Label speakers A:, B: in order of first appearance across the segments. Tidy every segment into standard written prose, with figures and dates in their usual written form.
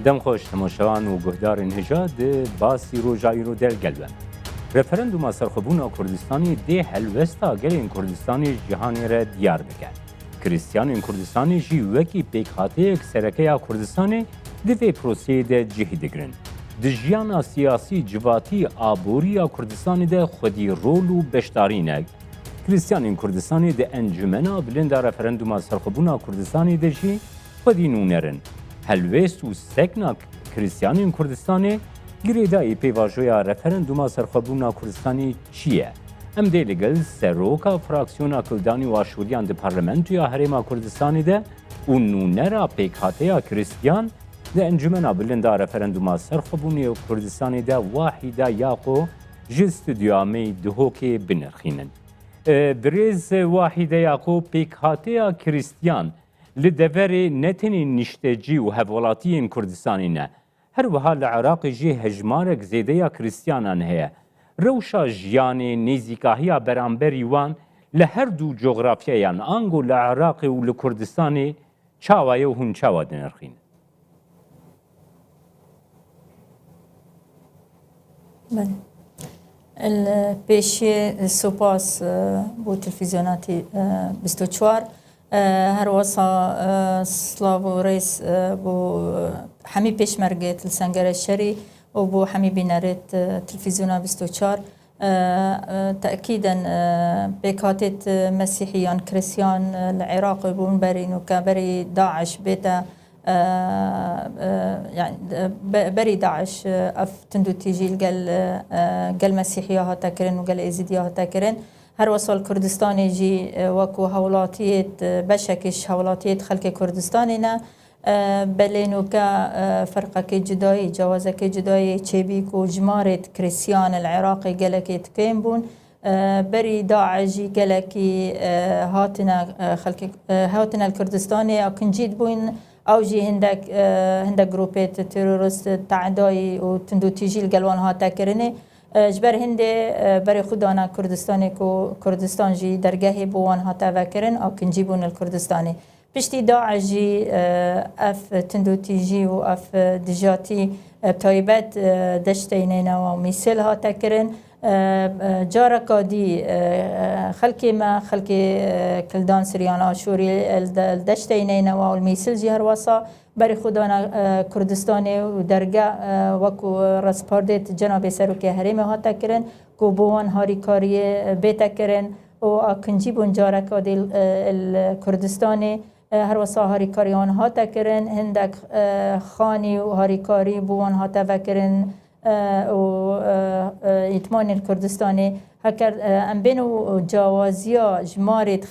A: دم خوش تماشاوان و گهدارên hija di basî roja îro dergelbin. Referenduma serxwebûna Kurdistanê dê helwesta gelên Kurdistanê ji cihanê re diyar bike. Kristyanên Kurdistanê jî wekî pêkhateyek serekeya Kurdistanê di vê proseyê de cihî digirin. Di jiyana siyasî civatî aboriya Kurdistanê de xwedî rol û beşdarî ne. Kristyanên Kurdistanê di encumena bilinda referenduma serxwebûna Kurdistanê de jî xwedî nûnerin. Helwest û sekna Kristyanên Kurdistanê girêdayê pêvajoya referenduma serxwebûna Kurdistanê çi ye? Em dê li gel seroka fraksiyona Kildanî û Aşûriyan di Parlamentoya Herêma Kurdistanê de û nûnera pêkhateya Kristyan di encumena bilinda referenduma serxwebûnê Kurdistanê de Wahîda Yaqo ji stûdyoya me dihokê binirxînin. Birêz Wahîda Yaqo pêkhateya Kristyan li deverê netenê niştecî û hevwelatiyên Kurdistanê ne. Her wiha li Iraqê jî hejmarek zêdeya Kristyanan heye. Rewşa jiyanê nêzîkahiya beramberî wan li her dû coğrafyeyan ango li Iraqê û li Kurdistanê çawa ye û hûn çawa dinirxînin.
B: البيشي سوباس بو تلفزيوناتي بستوچوار هر وصا سلاو رئيس بو حمي بيشمرگت السنگر الشري وبو حمي بينارت تلفزيونا بستوچار تأكيدا بيكاتت مسيحيان كريستيان العراق بون بري نوكابري داعش بيتا يعني بري داعش اف تندو تيجي قال مسيحيه هاتا كرن وقال ايزيديه هاتا كرن هر وصل كردستان جي وكو هولاتيت بشكش هولاتيت خلق كردستاننا بلينو كا فرقك جداي جوازك جداي تشيبيك وجمارت كريستيان العراقي قالك تكيمبون بري داعجي قالك هاتنا خلق هاتنا الكردستاني اكن جيد بوين او جي هندك جروبات تيرورست تعداي وتندو تيجي القلوان هاتا كرني جبر هندي بري خدانا كردستاني كو كردستان جي درجه بوان هاتا وكرن او كنجيبون الكردستاني بشتي داعجي اف تندو تيجي و اف دجاتي بتايبات دشتينينا ومثل هاتا كرن جاركا دي خلقي ما خلقي كلدان سريانا شوري الدشتينينا والميسل جي هروسا بري خدانا كردستاني ودرجة وكو رسپاردت جناب سروكي هريم هاتا كرن كو بوان هاري كاري بيتا كرن و اكنجيبون جاركا دي الكردستاني هروسا هاري كاريان هاتا كرن هندك خاني و هاري كاري بوان هاتا وكرن و يتمان الكردستاني هكر ام بينو جوازيا جمارت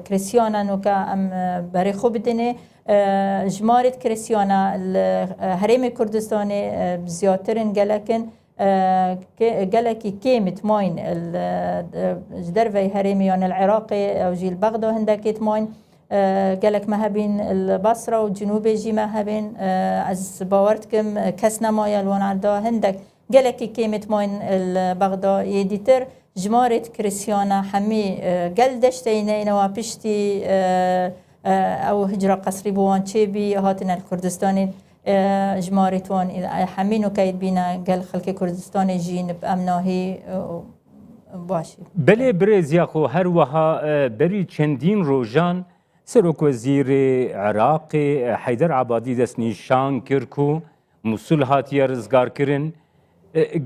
B: كريستيانا نوكا ام بري خوب ديني جمارت كريستيانا الهرم الكردستاني بزياترن قالكن قالكي كيمت ماين جدرفي هرميان العراقي او جيل بغداد هندك يتماين قالك ما هبين البصرة والجنوب جي ما هبين از باورتكم كسنا مايا الوان عردا هندك قالك كيمت ماين البغداد يديتر جمارت كريستيانا حمي قل دشتينين وابشتي او هجرة قصري بوان تشيبي هاتنا الكردستاني جمارتوان حمينو كايد بينا قال خلق كردستاني جين بأمناهي باشي
A: بله برز ياخو هر وها بري چندين روجان سروک وزیر عراق حیدر عبادی دست نیشان کرکو موسول هاتیه رزگار کرن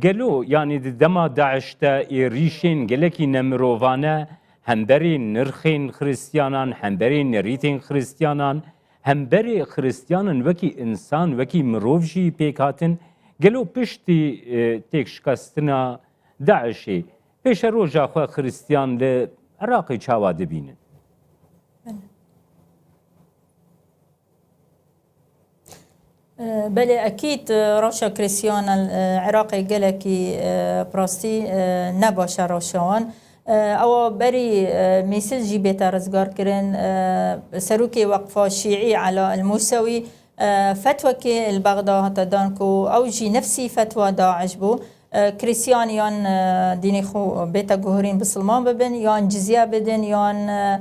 A: گلو یعنی دما داعش تا ریشین گلکی نمروانه همبری نرخین خریستیانان همبری نریتین خریستیانان همبری خریستیانان وکی انسان وکی مروفجی پیکاتن گلو پشتی تک شکستنا داعشی پیش روژا خواه خریستیان ل عراقی چاواده بینن
B: بله اكيد روشا كريستيان العراقي قالكي براستي نباشه روشان او بري مثل جيبتا رزقار كرن سروكي وقفه شيعي على الموسوي فتوى كي البغداد هتا دانكو او جي نفسي فتوى داعش بو كريستيان يان ديني خو بيتا جوهرين بسلمان ببن يان جزيه بدن يان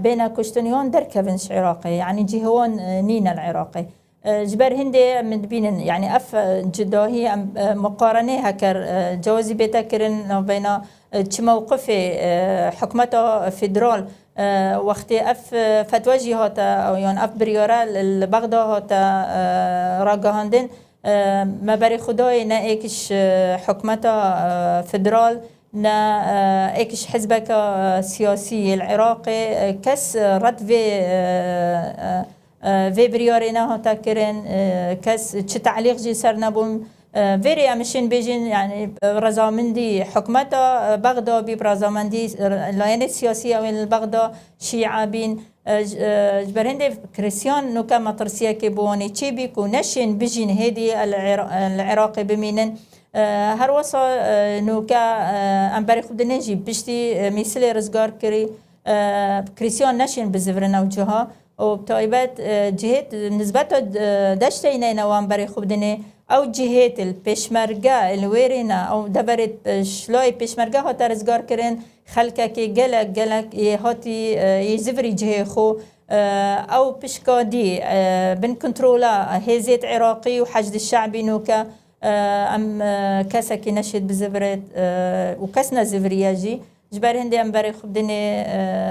B: بين كشتن يان دركبنش عراقي يعني جهوان نين العراقي جبر هندي من بين يعني اف جداهي مقارنه هكر جوازي بيتكرن بين موقف حكمته فيدرال وقت اف فتوى جهات او يعني اف بريورا البغدا هات راجهاندن ما بري خدای نه ایکش حکمتا فدرال نه ایکش حزبك سياسي العراق كس رد في بريورينا هتا كرن كس تعليق جي سرنبوم فيري امشين بيجين يعني رزامندي حكمتا بغدا بي برزامندي لاين السياسية وين البغدا شيعة بين جبرهند كريستيان نوكا مطرسيا كيبوني تشيبي كو نشين بيجين هدي العراق بمينن هر وصا نوكا امباري خدنجي بشتي مثل رزقار كري كريستيان نشين بزفرنا وجهها وبتايبات جهات نسبته دشتينا نوام بري خدني او جهات البشمرگا الويرينا او دبرت شلوي بشمرگا هات رزقار كرين خلقه كي جلك هاتي يزفري جهه خو او بشكادي بن كنترولا هيزيت عراقي وحشد الشعبي نوكا ام كاسا كي نشد بزفرت وكسنا زفرياجي جبر هندي ام بري خبدني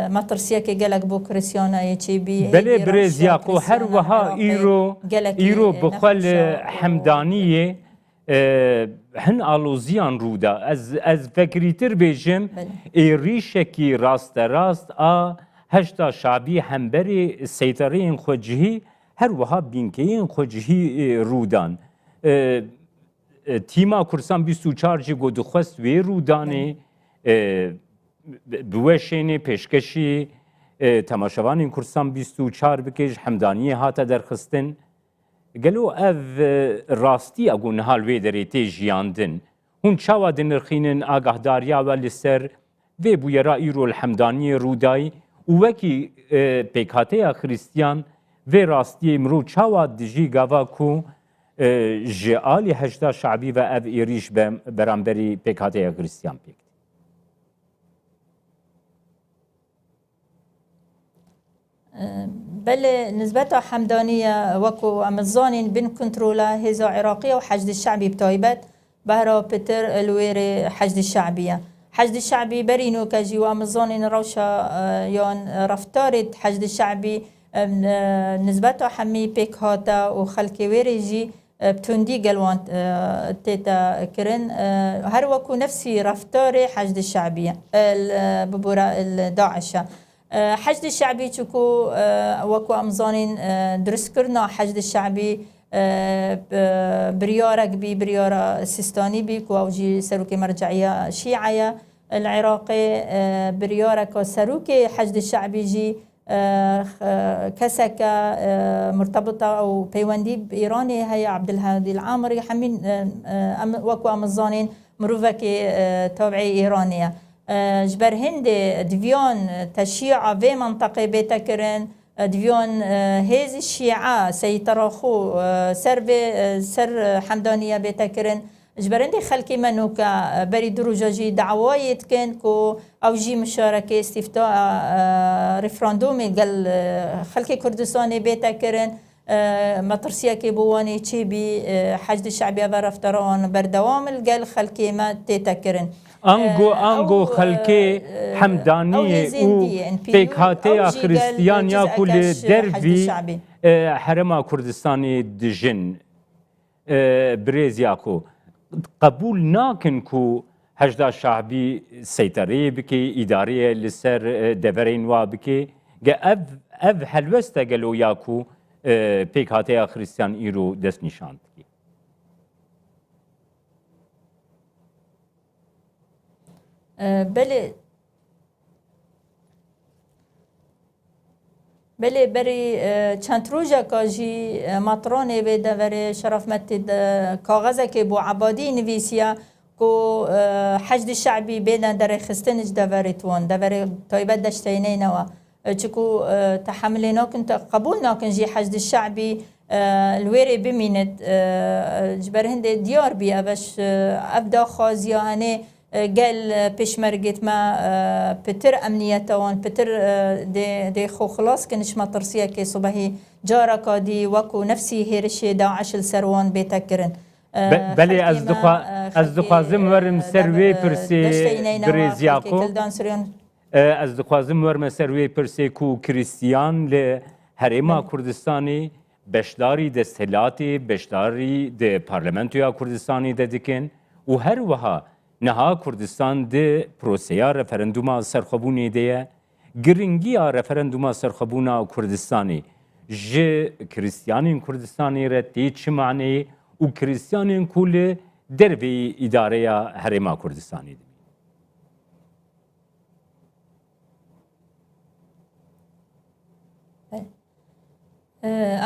B: مطرسيه كي جلك بو كريسيانا يجي بي
A: بلي بريزياكو هر وها ايرو بخل حمدانيه هن آلوزیان رودا از فکریتر بیجم ایریشکی راست هشتا شعبی همبری سیطرین خوجهی هر وها بینکین خوجهی رودان تیما کرسان 24 جی گودخواست وی رودانه بوشینه پیشکشی تماشاوان کرسان 24 بکش حمدانیه هاتا درخستن قالو اف راستي اقول نهال ويدري تيجياندن هون شاوا دنرخينن آگاه داريا والسر في بويرا ايرو الحمداني روداي ووكي بيكاتيا خريستيان في راستي مرو شاوا دجي غاواكو جعالي هجدا شعبي و اف ايريش برامبري بيكاتيا خريستيان بيك
B: بل نسبتها حمدانية وكو أمزانين بين كنترولا هزا عراقية وحشد الشعبي بتايبت بهرا بتر الويري حشد الشعبية حشد الشعبي برينو كجي وأمزانين روشا يان رفتارت حشد الشعبي نسبتها حمي بيك هاتا وخلقي ويري جي بتوندي قلوان تيتا كرن هر وكو نفسي رفتاري حشد الشعبية ببورا الداعشة حشد الشعبي تشكو وكو أمزانين درس كرنا حشد الشعبي بريارك بي بريارة سيستاني بي كو أوجي سروكي مرجعية شيعية العراقي بريارك سروكي حشد الشعبي جي كسكة مرتبطة أو بيواندي بإيراني هي عبد الهادي العامري حمين وكو أمزانين مروفكي تابعي إيرانية جبر هند دفيون تشيع في منطقة بيتكرن دفيون هذه الشيعة سيتراخو سر حمدانية بيتكرن جبر هند خلقي منوكا بري دروجاجي دعوايت كان كو أو جي مشاركة استفتاء ريفراندومي قال خلقي كردستاني بيتكرن مطرسيا كيبواني تشيبي حشد الشعبية برفتران بردوام قال خلقي ما تيتكرن
A: انگو خلقی حمدانیه و پیکاته خریستیانیا کل دربی حرم کردستانی دجن بريزياكو قبول ناكن كو هجدا شعبي سيطري بكي إدارية لسر دفرين وابكي اف حلوستا قالوا ياكو بيك هاتيا خريستيان إيرو دست نشاند
B: بله بری چند روزه کاجی مطرانه به دوره شرف متد کاغذه که بو عبادی نویسیا کو حشد الشعبي بين در خستنج دورتون دور طيبات دشتيني نوا چكو تحملنا كنت قبولنا كن جي حشد الشعبي الويري بمينت جبر هند ديار بي ابش ابدا خازيا هني قال بيشمرقت ما بتر أمنيتوان بتر دي خو خلاص كنش ما ترسيه كي صبحي جارك دي وكو نفسي هيرش داعش السروان بيتكرن
A: بله از دخوازم ورم سروی پرسی گریزیاکو از دخوازم ورم سروی پرسی کو کریستیان ل هرما کردستانی بشداری دستهلاتی بشداری د پارلمانتویا کردستانی ددکن و هر وها نها کردستان د پروسیا رفرندوما سرخبونی دیه گرنگیا رفرندوما سرخبونا کردستانی ج کریستیانین کردستانی رتی چه معنی و کریستیانین کل دربی اداره هرما کردستانی دی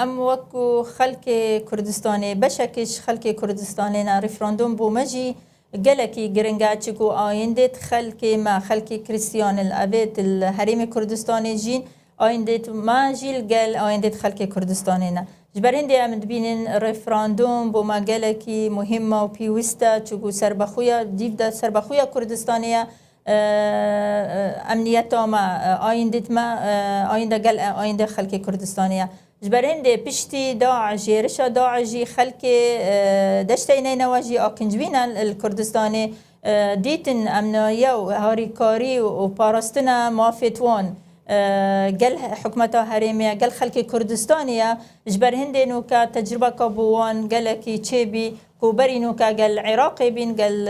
B: ام وکو خلق کردستانی بشکش خلق کردستانی نا رفراندوم بو مجی گلکی گرنگا چکو آیندت خلق ما خلق کریستیان الابد الحریم کردستانی جین آیندت ما جیل گل آیندت خلق کردستانی نا جبرین دی امد بینن رفراندوم بو ما گلکی مهمه و پیوسته چکو سربخویا دیو دا سربخویا کردستانیه امنیت ما آیندت ما آینده گل آینده خلق کردستانیه جبرين دي بشتي داعشي رشا داعشي خلق دشتيني نواجي اكنجبين الكردستاني ديتن امنايا وهاريكاري وبارستنا مافتوان قال حكمتها هريمية قال خلق كردستانية جبر هندي نوكا تجربة كابوان قالكي تشيبي كوبري نوكا قال عراقي بين قال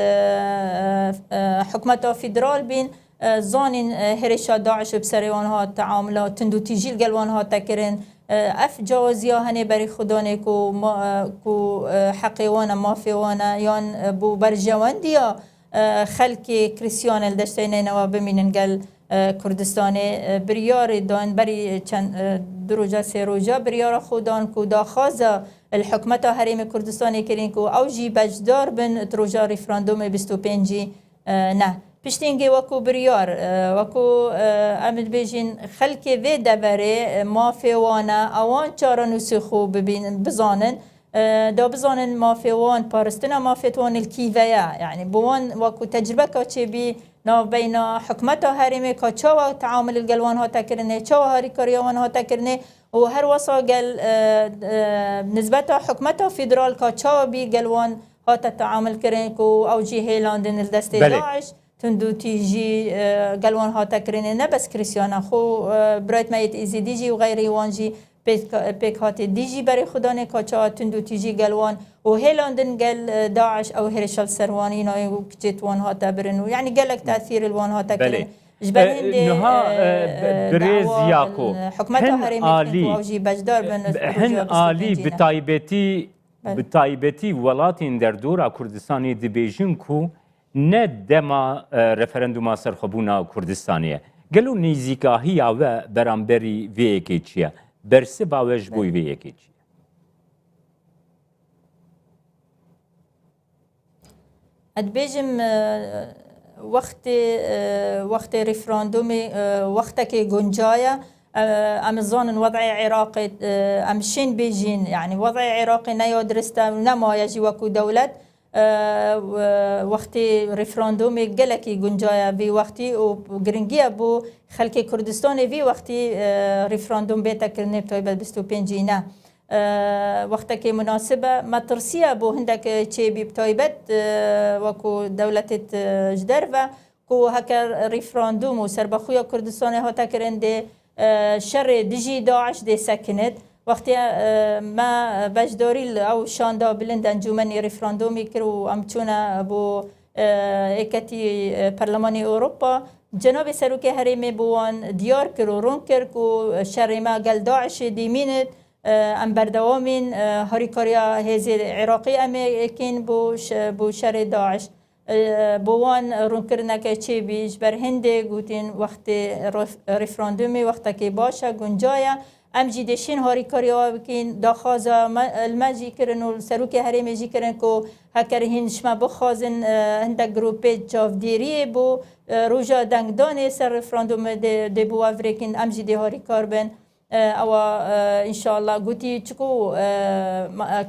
B: حكمتها فيدرال بين زانين هرشا داعش بسريوانها تعاملات تندو تيجيل قالوانها تكرن اف جوازیا هنی بری خدانه کو حقیوانا مافیوانا یان بو برجواندیا خلق کریستیان الدشتینه نوا بمینن گل کردستان بریار دان بری چند دروجا سروجا بریار خودان کو داخازا الحکمت حریم کردستانی کرین کو اوجی بجدار بن دروجا ریفراندوم 25 نه پشتینگی وکو بریار وکو امد بیجین خلک وی دبره مافیوانا اوان چارا نسخو بزانن دا بزانن مافیوان پارستنا مافیتوان الکیویا يعني بوان وکو تجربه که بی نو بین حکمت حرمه که چاوا تعامل الگلوان ها تکرنه چاوا هاری کاریوان ها تکرنه و هر وصا گل نسبت حکمت فدرال که چاوا بی گلوان ها تعامل کرن کو او جی هیلاندن الدست داعش تندو تيجي قالوان ها تكريني نبس كريستيانا خو برايت مايت ايزي ديجي وغيري وانجي بيك هاتي ديجي بري خداني كاچا تندو تيجي قالوان وهيلاندن قال داعش او هرشال سرواني ناي وكجيت وان ها تبرن يعني قالك تاثير الوان ها تكرين جبرين
A: نها بريزياكو
B: حكمتها هريمي اوجي بجدار
A: هن آلي بتايبتي ولاتين در دورا كردستاني دي بيجين كو نه دما رفرندوما سرخبونا کردستانیه گلو نیزیکاهی و برانبری وی اکی چیه برسه باوش بوی وی اکی چیه
B: ادبیجم وقت رفراندومی وقت که گنجایه امزان وضع عراقي امشين بيجين يعني وضع عراقي نيو درستا نما يجي وكو دولت وقتی رفراندوم گلکی گنجایا وی وقتی و گرنگی بو خلک کردستان وی وقتی رفراندوم بیتا کرنه بتایبت 25 نه وقتی که مناسبه مترسیه بو هندک چه بی بتایبت وکو دولت جدر و کو هکر رفراندوم و سربخویا کردستان ها تکرنده شر دیجی داعش دی سکند وقتی ما بجداری او شاندا بلند انجمن رفراندومی کرو امچونا بو اکتی پارلمانی اروپا جناب سروک هرمی بوان دیار کرو رون کر کو شر ما گل داعش دیمینت ام بردوامین هاریکاریا هزی عراقی امکین بو شر داعش بوان رون کرنا که چی بیش بر هنده گوتین وقت رفراندومی وقت که باشه گنجایا ام جیدشین هاری کاریا بکین داخازا المجی کرن و سروک هرمی جی کرن کو هکر هنش ما بخازن هنده گروپی جافدیری بو روژا دنگدان سر رفراندوم دی بو افریکین ام جیده هاری کار بن او ان شاء الله قوتي تشكو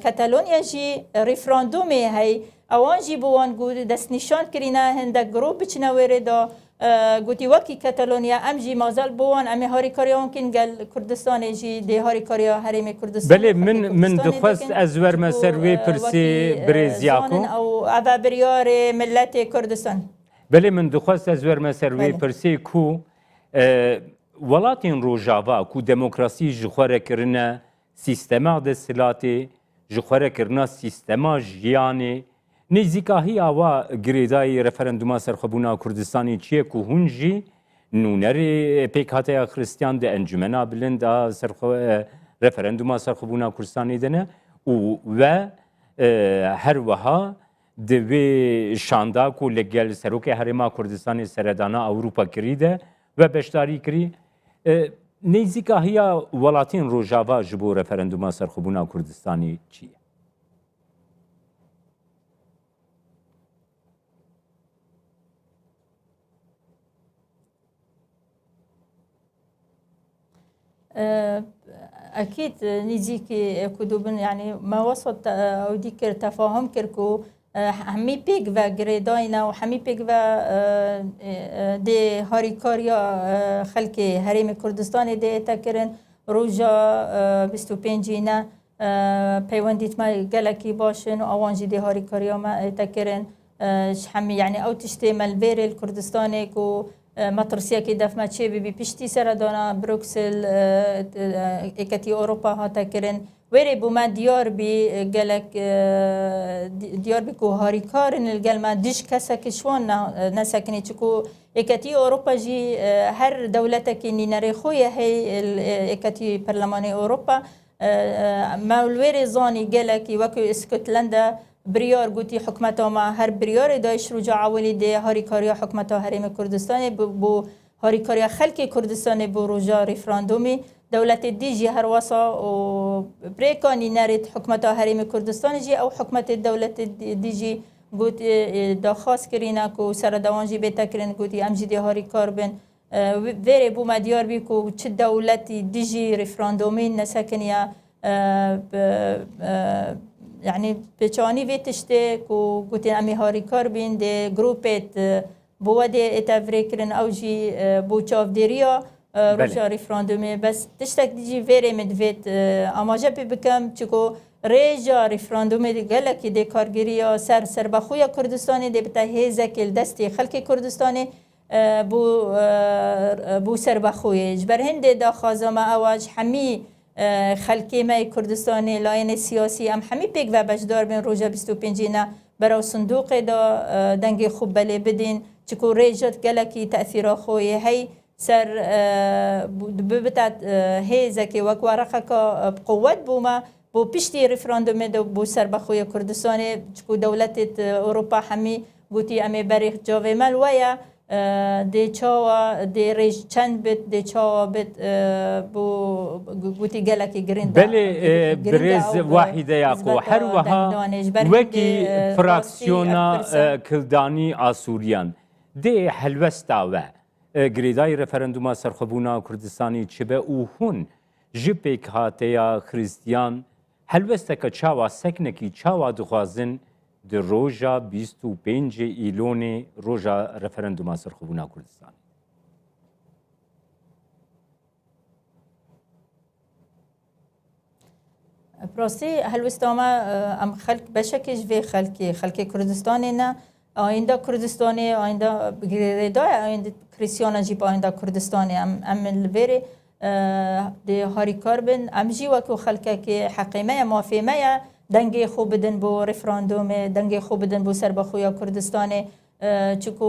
B: كاتالونيا جي ريفراندومي هي اوان جي بوان قوت دست نشان كرينا هندا جروب بچنا وردا قوتي وكي كاتالونيا ام جي مازال بوان ام هاري كاريا ممكن قال كردستان جي دي هاري كاريا هرمي كردستان
A: بله من دخواست ازور مسروي برسي بريزياكو
B: او ابا بريار ملت كردستان
A: بله من دخواست ازور مسروي برسي كو ولاتین روجاوا کو دموکراسی جخوره کرنه سیستما دستلاتی جخوره کرنه سیستما جیانی نزیکاهی آوا گریدای رفرندوما سرخبونا کردستانی چیه که هنجی نونری پیکاته خریستیان ده انجمنا بلند رفرندوما سرخبونا کردستانی دنه و هر وها دوی شاندا کو لگل سروک هرما کردستانی سردانا اوروپا کریده و بشداری کری نزیکاهی ولاتین روجاوا جبو رفرندوما سرخبونا کردستانی چیه؟
B: اكيد نيجيكي كدوبن يعني ما وصلت او ديكر تفاهم كركو همي بيك و گريداينا و همي بيك و دي هاريكاريا خلقي هرم كردستان دي تكرن روجا 25 پیوندیت ما گلکی باشن و آوانجی دی هاريكاريا ما تكرن همي يعني او تشتي ملبير الكردستاني كو مطرسيا كي دف ما تشي بي بيشتي سردانا بروكسل اكتي اوروبا ها تكرن ويري بوما ديار بي قالك ديار بكو هاريكارن القلمة ديش كسك شوان نسكني تشكو اكتي اوروبا جي هر دولتك اني نريخويا هي اكتي برلماني اوروبا ما الويري زاني قالك وكو اسكتلندا بريار قوتي حكمتها مع هر بريار دايش رجع عولي دي هاريكاريا حكمتها هرم كردستاني بو هاريكاريا خلقي كردستاني بو رجع ريفراندومي دولة الديجي هروسا و بريكاني نارد حكمتها هرم كردستاني جي او حكمة الدولة الديجي قوت داخاس كرينا كو سردوانجي بيتا كرين قوتي امجي دي هاريكار بن ويري بو مديار بيكو چه دولة ديجي ريفراندومي نساكنيا يعني بچانی ویتشته کو گوتین امی هاریکار بین ده گروپت بوده اتفریکرن اوجی بو چافدریا روشا ریفراندومی بس تشتک دیجی ویره مدویت آماجه بکم چکو ریجا ریفراندومی ده گلکی ده کارگیریا سر بخویا کردستانی ده بتا هیزکل دستی خلق کردستانی بو سر بخویا جبر هنده دا خازم اواج همی خلقی ما کردستانی لاین سیاسی هم همی پیک و بجدار بین روزا 25 برای صندوق دا دنگ خوب بله بدین چکو ریجت گلکی تأثیر خوی هی سر ببتت هیزکی وک ورقه که بقوت بوما بو پشتی رفراندوم دو بو سر بخوی کردستانی چکو دولت اروپا همی گوتی امی بریخ جاوه مل ویا دی چاوا دی ریج چند بت دی چاوا بت بو گوتی گلکی گرین
A: بله برز واحده یاکو هر وها وکی فراکسیونا کلدانی آسوریان دی حلوستا و گریدای رفرندوما سرخبونا کردستانی چبه او هون جپیک هاتیا خریستیان حلوستا که چاوا سکنکی چاوا دخوازن در روژا 25 ایلون روژا رفرندوما سرخبونا کردستان
B: براستی هلوستاما ام خلق بشکش و خلق کردستانی نه آینده کردستانی آینده گریدای آینده کریسیانا جیب آینده کردستانی ام الویری دی هاریکار بن ام جی وکو خلقه که حقیمه مافیمه دنگ خوب بدن بو رفراندوم دنگ خوب بدن بو سر بخویا کردستان چکو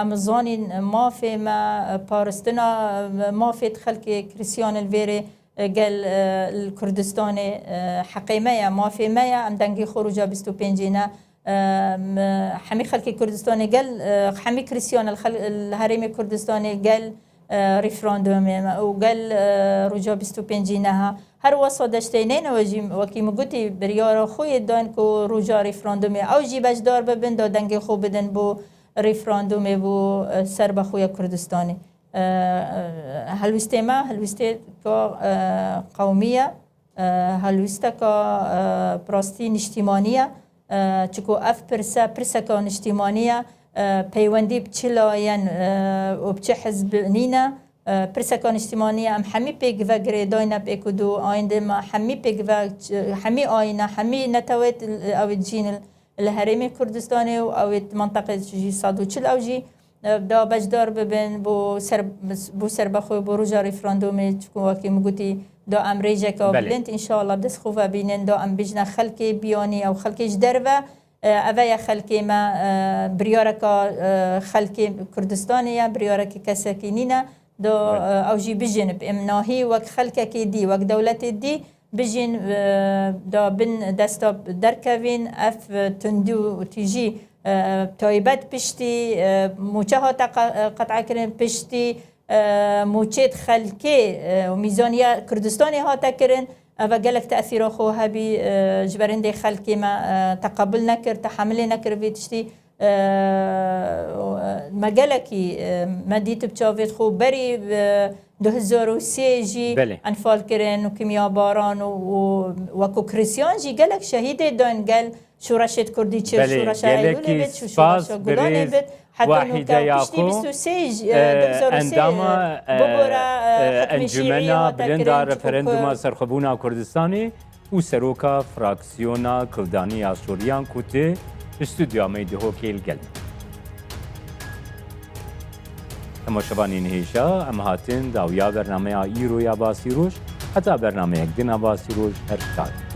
B: امزانی مافی ما پارستنا مافی خلق کریسیان الویری قال الكردستان حقيمية مافيمية ام دنگ خروج 25 حمي خلق كردستان قال حمي كريسيان الهرم كردستاني قال ريفراندوم وقال رجا 25 هر وصا دشتینین وکی مگوتی بریار خوی دان کو رجا ريفراندوم او جی بجدار ببن دا دنگ خوب بدن بو ريفراندوم بو سر بخوی کردستانی هلوسته ما هلوسته قومية هلوسته براستي نشتیمانیه چکو اف پرسه که نشتیمانیه پیوندی بچلاین و بچه حزب نینه پرسه که نشتیمانیه ام همی پیگ و گریداینه بیکدو آینده ما همی پیگ و همی آینه همی نتوید اوید جین الهرمی کردستانی و اوید منطقه جی صادو چل او جی دا بجدار ببین بو سر بخوی بو روژا ریفراندومی چکو واکی مگوتی دا ام ریجه که بلند انشاءالله بدست خوفه بینن دا ام بجنه خلکی بیانی او خلکی جدر و اوه خلکی ما بریاره که خلکی کردستانیه بریاره که کسی نینه دا او جی بجن بامناهی وک خلکه که دی وک دولت دی بجن دا بن دستا درکوین اف تندو تیجی تایبت پشتی موچه ها قطع کردن پشتی موچه خلکی و میزانیه کردستانی ها تکرن و گلک تأثیر خو هبی جبرنده خلکی ما تقبل نکرد تحمل نکرد ویتشتی ما گلکی ما دیت بچاوید خو بری 2003 جی انفال کرن و کمیا باران و کوکریسیان جی گلک شهید دان گل شورشت کردی چه شورش ایلولی بید شورش گلانی بید
A: واحدة ياكو عندما انجمنا بلندا رفرندوما سرخبونا كردستاني وسروكا فراكسيونا كرداني آسوريان كوتي استوديو ميدهو كيل قلب تماشاوانی نهیشا ام هاتین داویا برنامه ایرو یا باسی روش حتی برنامه یک دن باسی روش هر شاد